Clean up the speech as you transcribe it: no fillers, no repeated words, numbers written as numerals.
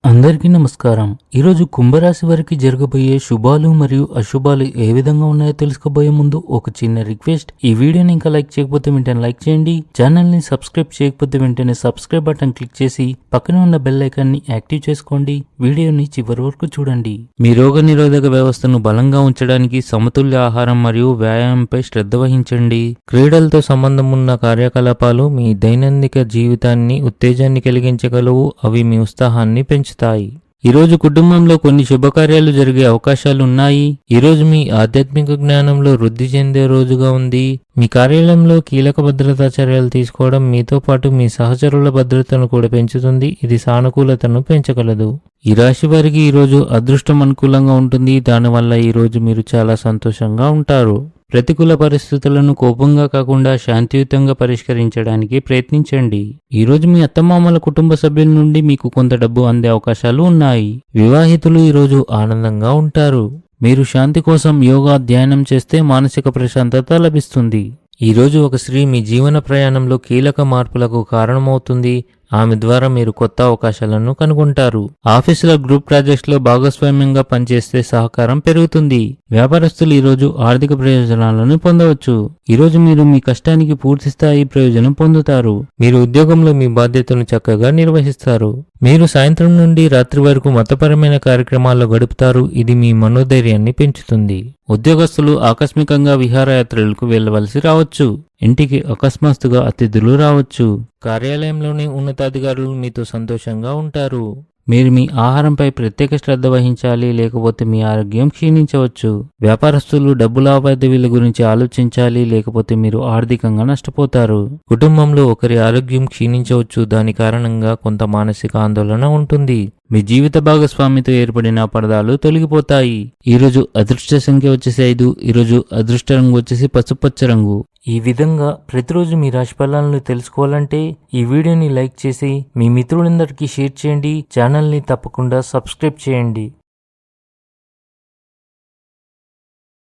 అందరికీ నమస్కారం. ఈరోజు కుంభరాశి వారికి జరగబోయే శుభాలు మరియు అశుభాలు ఏ విధంగా ఉన్నాయో తెలుసుకోబోయే ముందు ఒక చిన్న రిక్వెస్ట్. ఈ వీడియోని ఇంకా లైక్ చేయకపోతే వెంటనే లైక్ చేయండి. ఛానల్ ని సబ్స్క్రైబ్ చేయకపోతే వెంటనే సబ్స్క్రైబ్ బటన్ క్లిక్ చేసి పక్కనే ఉన్న బెల్ ఐకాన్ ని యాక్టివ్ చేసుకోండి. వీడియోని చివరి వరకు చూడండి. మీ రోగ నిరోధక వ్యవస్థను బలంగా ఉంచడానికి సమతుల్య ఆహారం మరియు వ్యాయామంపై శ్రద్ధ వహించండి. క్రీడలతో సంబంధం ఉన్న కార్యకలాపాలు మీ దైనందిక జీవితాన్ని ఉత్తేజాన్ని కలిగించగలవు. అవి మీ ఉత్సాహాన్ని పెంచుతాయి. ఈరోజు కుటుంబంలో కొన్ని శుభకార్యాలు జరిగే అవకాశాలు ఉన్నాయి. ఈరోజు మీ ఆధ్యాత్మిక జ్ఞానంలో వృద్ధి చెందే రోజుగా ఉంది. మీ కార్యాలయంలో కీలక భద్రతా చర్యలు తీసుకోవడం మీతో పాటు మీ సహచరుల భద్రతను కూడా పెంచుతుంది. ఇది సానుకూలతను పెంచగలదు. ఈ రాశి వారికి ఈరోజు అదృష్టం అనుకూలంగా ఉంటుంది. దానివల్ల ఈరోజు మీరు చాలా సంతోషంగా ఉంటారు. ప్రతికూల పరిస్థితులను కోపంగా కాకుండా శాంతియుతంగా పరిష్కరించడానికి ప్రయత్నించండి. ఈరోజు మీ అత్తమామల కుటుంబ సభ్యుల నుండి మీకు కొంత డబ్బు అందే అవకాశాలు ఉన్నాయి. వివాహితులు ఈరోజు ఆనందంగా ఉంటారు. మీరు శాంతి కోసం యోగా ధ్యానం చేస్తే మానసిక ప్రశాంతత లభిస్తుంది. ఈరోజు ఒక స్త్రీ మీ జీవన ప్రయాణంలో కీలక మార్పులకు కారణమవుతుంది. ఆమె ద్వారా మీరు కొత్త అవకాశాలను కనుగొంటారు. ఆఫీసుల గ్రూప్ ప్రాజెక్ట్స్ లో భాగస్వామ్యంగా పనిచేస్తే సహకారం పెరుగుతుంది. వ్యాపారస్తులు ఈరోజు ఆర్థిక ప్రయోజనాలను పొందవచ్చు. ఈరోజు మీరు మీ కష్టానికి పూర్తి స్థాయి ప్రయోజనం పొందుతారు. మీరు ఉద్యోగంలో మీ బాధ్యతను చక్కగా నిర్వహిస్తారు. మీరు సాయంత్రం నుండి రాత్రి వరకు మతపరమైన కార్యక్రమాల్లో గడుపుతారు. ఇది మీ మనోధైర్యాన్ని పెంచుతుంది. ఉద్యోగస్తులు ఆకస్మికంగా విహారయాత్రలకు వెళ్లవలసి రావచ్చు. ఇంటికి అకస్మాత్తుగా అతిథులు రావచ్చు. కార్యాలయంలోని ఉన్నతాధికారులు మీతో సంతోషంగా ఉంటారు. మీరు మీ ఆహారంపై ప్రత్యేక శ్రద్ధ వహించాలి, లేకపోతే మీ ఆరోగ్యం క్షీణించవచ్చు. వ్యాపారస్తులు డబ్బు లావాదేవీల గురించి ఆలోచించాలి, లేకపోతే మీరు ఆర్థికంగా నష్టపోతారు. కుటుంబంలో ఒకరి ఆరోగ్యం క్షీణించవచ్చు. దాని కారణంగా కొంత మానసిక ఆందోళన ఉంటుంది. మీ జీవిత భాగస్వామితో ఏర్పడిన అపార్థాలు తొలగిపోతాయి. ఈరోజు అదృష్ట సంఖ్య వచ్చేసి 5. ఈరోజు అదృష్ట రంగు వచ్చేసి పసుపచ్చ రంగు. ఈ విధంగా ప్రతిరోజు మీ రాశి ఫలాలను తెలుసుకోవాలంటే ఈ వీడియోని లైక్ చేసి మీ మిత్రులందరికీ షేర్ చేయండి. ఛానల్ని తప్పకుండా సబ్స్క్రైబ్ చేయండి.